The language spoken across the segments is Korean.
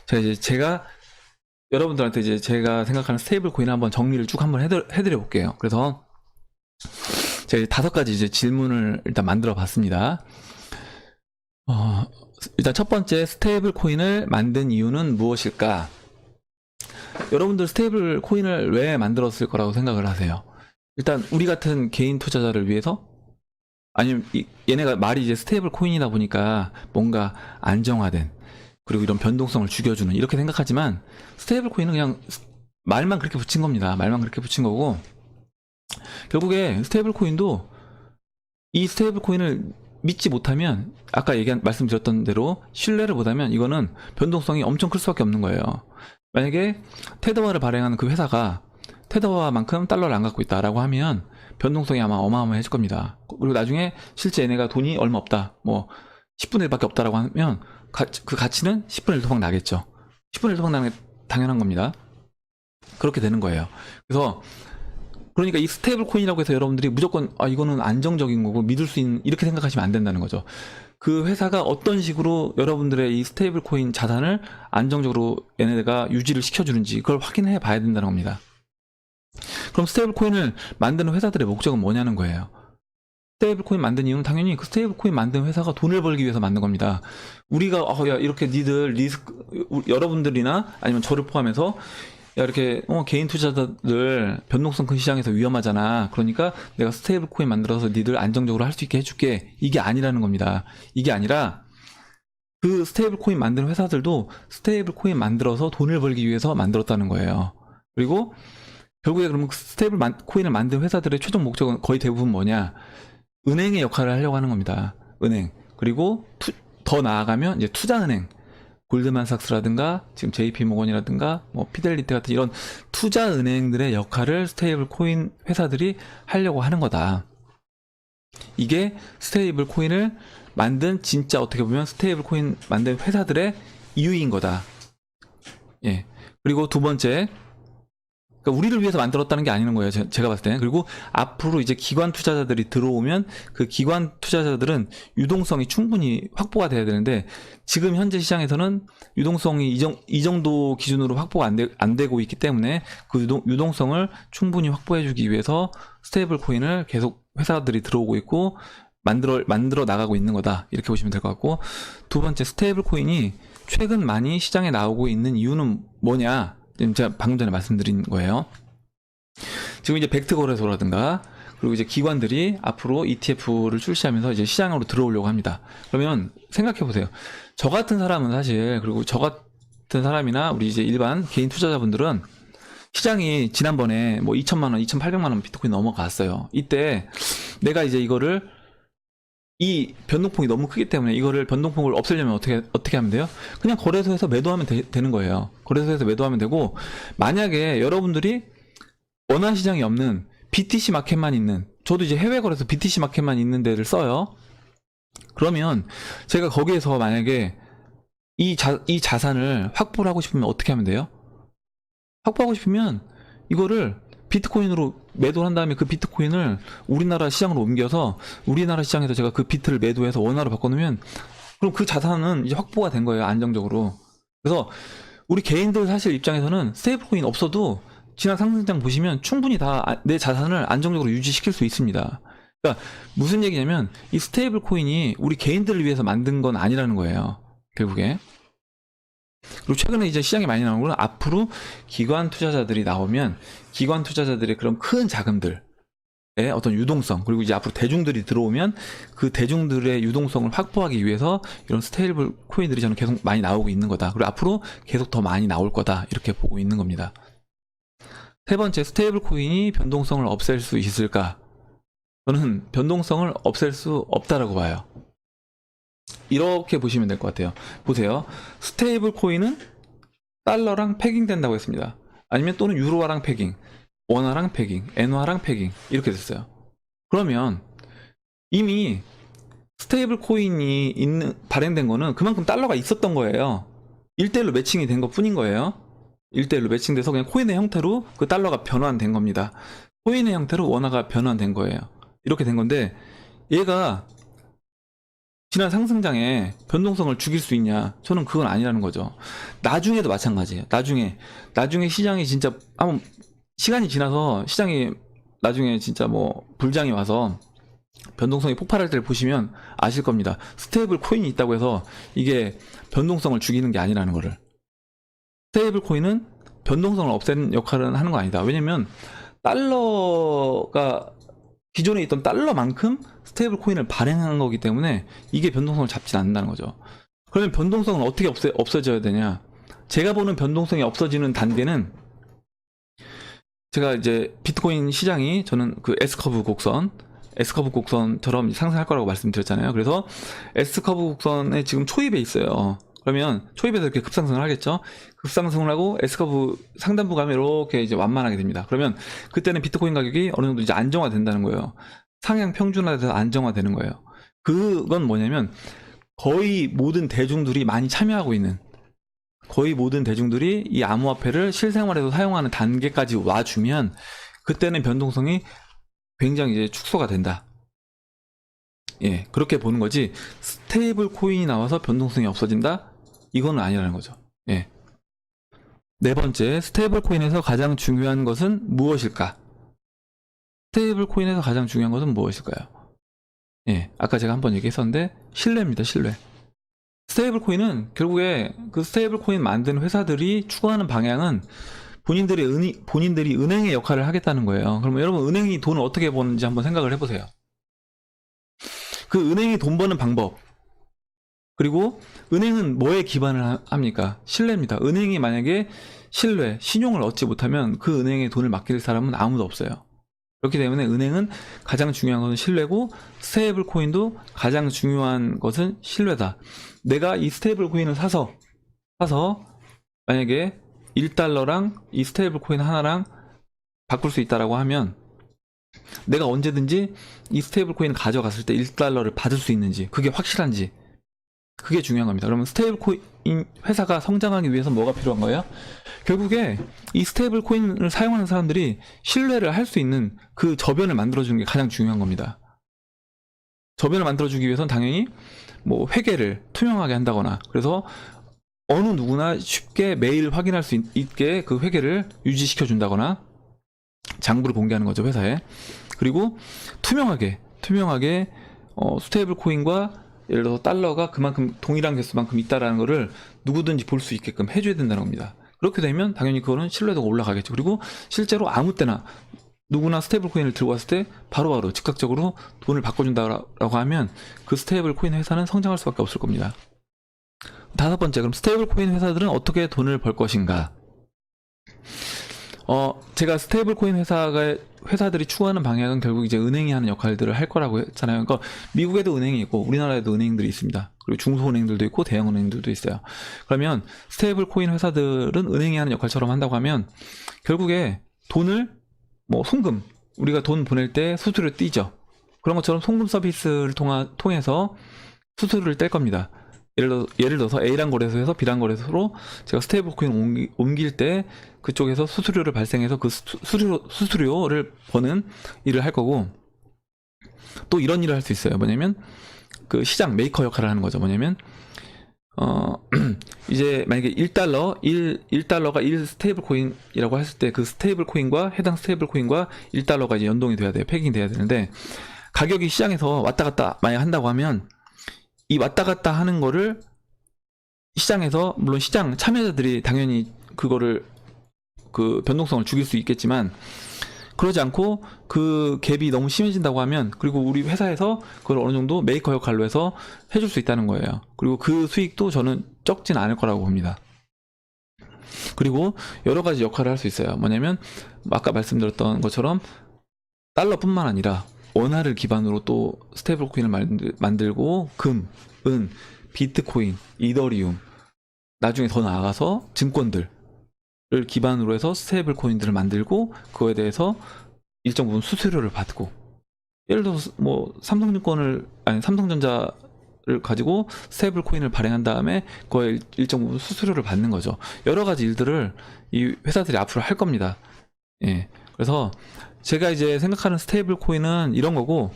제가 여러분들한테 이제 제가 생각하는 스테이블 코인 한번 정리를 쭉 한번 해드려 볼게요. 그래서 제가 이제 5가지 이제 질문을 일단 만들어 봤습니다. 일단 첫 번째, 스테이블 코인을 만든 이유는 무엇일까? 여러분들 스테이블 코인을 왜 만들었을 거라고 생각을 하세요? 일단 우리 같은 개인 투자자를 위해서? 아니면 얘네가 말이 이제 스테이블 코인이다 보니까 뭔가 안정화된, 그리고 이런 변동성을 죽여주는, 이렇게 생각하지만 스테이블 코인은 그냥 말만 그렇게 붙인 겁니다. 말만 그렇게 붙인 거고, 결국에 스테이블 코인도 이 스테이블 코인을 믿지 못하면, 아까 말씀드렸던 대로 신뢰를 못하면 이거는 변동성이 엄청 클 수밖에 없는 거예요. 만약에 테더화를 발행하는 그 회사가 테더화만큼 달러를 안 갖고 있다라고 하면 변동성이 아마 어마어마해질 겁니다. 그리고 나중에 실제 얘네가 돈이 얼마 없다, 뭐 10분의 1밖에 없다라고 하면 그 가치는 10분의 1 토막 나겠죠. 10분의 1 토막 나는 게 당연한 겁니다. 그렇게 되는 거예요. 그래서 그러니까 이 스테이블 코인이라고 해서 여러분들이 무조건 이거는 안정적인 거고 믿을 수 있는, 이렇게 생각하시면 안 된다는 거죠. 그 회사가 어떤 식으로 여러분들의 이 스테이블 코인 자산을 안정적으로 얘네가 유지를 시켜주는지 그걸 확인해 봐야 된다는 겁니다. 그럼 스테이블 코인을 만드는 회사들의 목적은 뭐냐는 거예요. 스테이블 코인 만든 이유는 당연히 그 스테이블 코인 만든 회사가 돈을 벌기 위해서 만든 겁니다. 우리가 야, 이렇게 니들 여러분들이나 아니면 저를 포함해서 야, 이렇게 개인 투자자들 변동성 큰 시장에서 위험하잖아. 그러니까 내가 스테이블 코인 만들어서 니들 안정적으로 할 수 있게 해줄게. 이게 아니라는 겁니다. 이게 아니라 그 스테이블 코인 만드는 회사들도 스테이블 코인 만들어서 돈을 벌기 위해서 만들었다는 거예요. 그리고 결국에 그러면 스테이블 코인을 만든 회사들의 최종 목적은 거의 대부분 뭐냐? 은행의 역할을 하려고 하는 겁니다. 은행. 그리고 더 나아가면 이제 투자은행. 골드만삭스라든가 지금 JP모건이라든가 뭐 피델리티 같은 이런 투자은행들의 역할을 스테이블 코인 회사들이 하려고 하는 거다. 이게 스테이블 코인을 만든, 진짜 어떻게 보면 스테이블 코인 만든 회사들의 이유인 거다. 예. 그리고 두 번째, 그러니까 우리를 위해서 만들었다는 게 아니는 거예요. 제가 봤을 때는. 그리고 앞으로 이제 기관 투자자들이 들어오면 그 기관 투자자들은 유동성이 충분히 확보가 돼야 되는데, 지금 현재 시장에서는 유동성이 이 정도 기준으로 확보가 안 되고 있기 때문에 그 유동성을 충분히 확보해주기 위해서 스테이블 코인을 계속 회사들이 들어오고 있고 만들어 나가고 있는 거다. 이렇게 보시면 될 것 같고, 두 번째, 스테이블 코인이 최근 많이 시장에 나오고 있는 이유는 뭐냐? 지금 제가 방금 전에 말씀드린 거예요. 지금 이제 벡트 거래소라든가 그리고 이제 기관들이 앞으로 ETF를 출시하면서 이제 시장으로 들어오려고 합니다. 그러면 생각해 보세요. 저 같은 사람은 사실, 그리고 저 같은 사람이나 우리 이제 일반 개인 투자자분들은 시장이 지난번에 뭐 2천만 원, 2,800만 원 비트코인 넘어갔어요. 이때 내가 이제 이거를, 이 변동폭이 너무 크기 때문에 이거를, 변동폭을 없애려면 어떻게 하면 돼요? 그냥 거래소에서 매도하면 되는 거예요. 거래소에서 매도하면 되고, 만약에 여러분들이 원화 시장이 없는 BTC 마켓만 있는, 저도 이제 해외 거래소 BTC 마켓만 있는 데를 써요. 그러면 제가 거기에서 만약에 이 자산을 확보를 하고 싶으면 어떻게 하면 돼요? 확보하고 싶으면 이거를 비트코인으로 매도를 한 다음에 그 비트코인을 우리나라 시장으로 옮겨서 우리나라 시장에서 제가 그 비트를 매도해서 원화로 바꿔놓으면, 그럼 그 자산은 이제 확보가 된 거예요. 안정적으로. 그래서 우리 개인들 사실 입장에서는 스테이블 코인 없어도 지난 상승장 보시면 충분히 다 내 자산을 안정적으로 유지시킬 수 있습니다. 그러니까 무슨 얘기냐면 이 스테이블 코인이 우리 개인들을 위해서 만든 건 아니라는 거예요. 결국에. 그리고 최근에 이제 시장에 많이 나오는 건, 앞으로 기관 투자자들이 나오면 기관 투자자들의 그런 큰 자금들의 어떤 유동성, 그리고 이제 앞으로 대중들이 들어오면 그 대중들의 유동성을 확보하기 위해서 이런 스테이블 코인들이 저는 계속 많이 나오고 있는 거다. 그리고 앞으로 계속 더 많이 나올 거다. 이렇게 보고 있는 겁니다. 세 번째, 스테이블 코인이 변동성을 없앨 수 있을까? 저는 변동성을 없앨 수 없다라고 봐요. 이렇게 보시면 될 것 같아요. 보세요. 스테이블 코인은 달러랑 패깅 된다고 했습니다. 아니면 또는 유로화랑 패깅, 원화랑 패깅, 엔화랑 패깅, 이렇게 됐어요. 그러면 이미 스테이블 코인이 발행된 거는 그만큼 달러가 있었던 거예요. 1대1로 매칭이 된 것 뿐인 거예요. 1대1로 매칭돼서 그냥 코인의 형태로 그 달러가 변환된 겁니다. 코인의 형태로 원화가 변환된 거예요. 이렇게 된 건데, 얘가 지난 상승장에 변동성을 죽일 수 있냐? 저는 그건 아니라는 거죠. 나중에도 마찬가지예요. 나중에 시장이 진짜 한번 시간이 지나서 시장이 나중에 진짜 뭐 불장이 와서 변동성이 폭발할 때를 보시면 아실 겁니다. 스테이블 코인이 있다고 해서 이게 변동성을 죽이는 게 아니라는 거를. 스테이블 코인은 변동성을 없애는 역할은 하는 거 아니다. 왜냐면 달러가 기존에 있던 달러만큼 스테이블 코인을 발행한 거기 때문에 이게 변동성을 잡진 않는다는 거죠. 그러면 변동성은 어떻게 없어져야 되냐? 제가 보는 변동성이 없어지는 단계는, 제가 이제 비트코인 시장이 저는 그 S커브 곡선처럼 상승할 거라고 말씀드렸잖아요. 그래서 S커브 곡선에 지금 초입에 있어요. 그러면 초입에서 이렇게 급상승을 하겠죠. 급상승을 하고 S커브 상단부 가면 이렇게 이제 완만하게 됩니다. 그러면 그때는 비트코인 가격이 어느 정도 이제 안정화된다는 거예요. 상향 평준화돼서 안정화되는 거예요. 그건 뭐냐면 거의 모든 대중들이 많이 참여하고 있는, 거의 모든 대중들이 이 암호화폐를 실생활에서 사용하는 단계까지 와주면 그때는 변동성이 굉장히 이제 축소가 된다. 예, 그렇게 보는 거지 스테이블 코인이 나와서 변동성이 없어진다? 이건 아니라는 거죠. 예. 네 번째, 스테이블 코인에서 가장 중요한 것은 무엇일까? 스테이블 코인에서 가장 중요한 것은 무엇일까요? 예, 아까 제가 한번 얘기했었는데 신뢰입니다. 신뢰. 스테이블 코인은 결국에 그 스테이블 코인 만든 회사들이 추구하는 방향은 본인들이 은행의 역할을 하겠다는 거예요. 그러면 여러분, 은행이 돈을 어떻게 버는지 한번 생각을 해보세요. 그 은행이 돈 버는 방법, 그리고 은행은 뭐에 기반을 합니까? 신뢰입니다. 은행이 만약에 신용을 얻지 못하면 그 은행에 돈을 맡길 사람은 아무도 없어요. 그렇기 때문에 은행은 가장 중요한 것은 신뢰고, 스테이블 코인도 가장 중요한 것은 신뢰다. 내가 이 스테이블 코인을 사서 만약에 1달러랑 이 스테이블 코인 하나랑 바꿀 수 있다라고 하면 내가 언제든지 이 스테이블 코인을 가져갔을 때 1달러를 받을 수 있는지, 그게 확실한지, 그게 중요한 겁니다. 그러면 스테이블 코인 회사가 성장하기 위해서 뭐가 필요한 거예요? 결국에 이 스테이블 코인을 사용하는 사람들이 신뢰를 할 수 있는 그 저변을 만들어주는 게 가장 중요한 겁니다. 저변을 만들어주기 위해서는 당연히 뭐 회계를 투명하게 한다거나, 그래서 어느 누구나 쉽게 매일 확인할 수 있게 그 회계를 유지시켜 준다거나, 장부를 공개하는 거죠, 회사에. 그리고 투명하게 스테이블 코인과 예를 들어서 달러가 그만큼 동일한 개수만큼 있다라는 거를 누구든지 볼 수 있게끔 해줘야 된다는 겁니다. 그렇게 되면 당연히 그거는 신뢰도가 올라가겠죠. 그리고 실제로 아무 때나 누구나 스테이블 코인을 들고 왔을 때 바로바로 즉각적으로 돈을 바꿔준다라고 하면 그 스테이블 코인 회사는 성장할 수밖에 없을 겁니다. 다섯 번째, 그럼 스테이블 코인 회사들은 어떻게 돈을 벌 것인가? 제가 스테이블 코인 회사들이 추구하는 방향은 결국 이제 은행이 하는 역할들을 할 거라고 했잖아요. 그러니까 미국에도 은행이 있고 우리나라에도 은행들이 있습니다. 그리고 중소은행들도 있고 대형은행들도 있어요. 그러면 스테이블 코인 회사들은 은행이 하는 역할처럼 한다고 하면 결국에 돈을 뭐 송금, 우리가 돈 보낼 때 수수료 떼죠. 그런 것처럼 송금 서비스를 통해서 수수료를 뗄 겁니다. 예를 들어서 A란 거래소에서 B란 거래소로 제가 스테이블 코인 옮길 때 그쪽에서 수수료를 발생해서 그 수수료를 버는 일을 할 거고, 또 이런 일을 할 수 있어요. 뭐냐면 그 시장 메이커 역할을 하는 거죠. 뭐냐면 이제 만약에 1달러가 1 스테이블 코인이라고 했을 때 그 스테이블 코인과 해당 스테이블 코인과 1달러가 이제 연동이 돼야 돼요. 패깅이 돼야 되는데, 가격이 시장에서 왔다 갔다 만약 한다고 하면 이 왔다 갔다 하는 거를 시장에서, 물론 시장 참여자들이 당연히 그거를 그 변동성을 죽일 수 있겠지만, 그러지 않고 그 갭이 너무 심해진다고 하면, 그리고 우리 회사에서 그걸 어느 정도 메이커 역할로 해서 해줄 수 있다는 거예요. 그리고 그 수익도 저는 적진 않을 거라고 봅니다. 그리고 여러 가지 역할을 할 수 있어요. 뭐냐면 아까 말씀드렸던 것처럼 달러뿐만 아니라 원화를 기반으로 또 스테이블 코인을 만들고 금, 은, 비트코인, 이더리움, 나중에 더 나아가서 증권들을 기반으로 해서 스테이블 코인들을 만들고 그거에 대해서 일정 부분 수수료를 받고, 예를 들어서 뭐 삼성전자를 가지고 스테이블 코인을 발행한 다음에 그거에 일정 부분 수수료를 받는 거죠. 여러 가지 일들을 이 회사들이 앞으로 할 겁니다. 예. 그래서 제가 이제 생각하는 스테이블 코인은 이런 거고,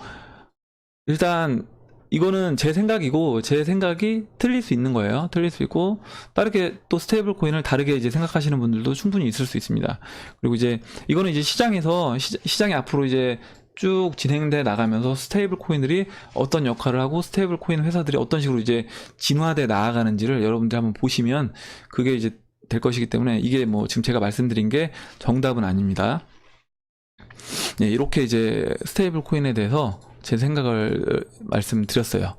일단 이거는 제 생각이고 제 생각이 틀릴 수 있는 거예요. 틀릴 수 있고 다르게 또 스테이블 코인을 다르게 이제 생각하시는 분들도 충분히 있을 수 있습니다. 그리고 이제 이거는 이제 시장에서 시장이 앞으로 이제 쭉 진행돼 나가면서 스테이블 코인들이 어떤 역할을 하고 스테이블 코인 회사들이 어떤 식으로 이제 진화돼 나아가는지를 여러분들 한번 보시면 그게 이제 될 것이기 때문에 이게 뭐 지금 제가 말씀드린 게 정답은 아닙니다. 네, 이렇게 이제 스테이블 코인에 대해서 제 생각을 말씀드렸어요.